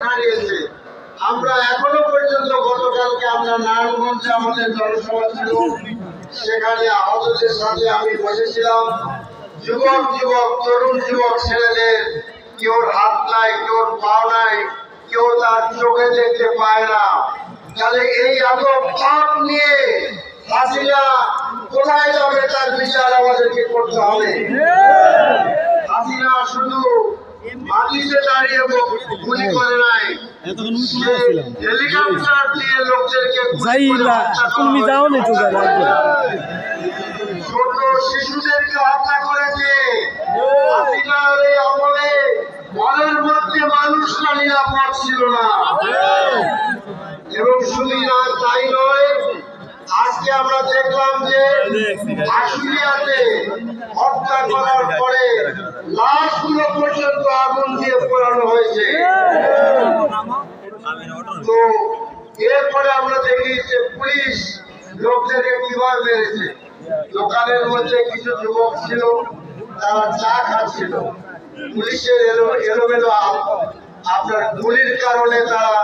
হারিয়েছে। আমরা এখনো পর্যন্ত গতকালকে আমরা নারায়ণগঞ্জে আমাদের জনসভা ছিল, সেখানে আহতদের সাথে আমি বসেছিলাম। যুবক যুবক তরুণ যুবক ছেলেদের কেউ হাত নাই, কেউ পা নাই, কেউ তার চোখে দেখতে পায় না। তাহলে এই আদব পাপ নিয়ে হাসিনা কোথায় যাবে তার বিচার আমাদেরকে করতে হবে। হাসিনা শুধু মাটিতে দাঁড়িয়ে গুলি করে নাই, হেলিকপ্টার দিয়ে লোকদেরকে ছোট শিশুদেরকে হত্যা করেছে। হাসিনার এই আমলে মনের মধ্যে মানুষরা নিরাপদ ছিল না। এবং শুধু না তাই নয়, আজকে আমরা দেখলাম যে আশুলিয়াতে হত্যা করার পরে লাশগুলো পর্যন্ত আগুন দিয়ে পোড়ানো হয়েছে। তো এরপরে আমরা দেখি যে পুলিশ লোকদেরকে কিভাবে মেরেছে। দোকানের মধ্যে কিছু যুবক ছিল, তারা চা খাচ্ছিল, পুলিশের এলোমেলো আপনার গুলির কারণে তারা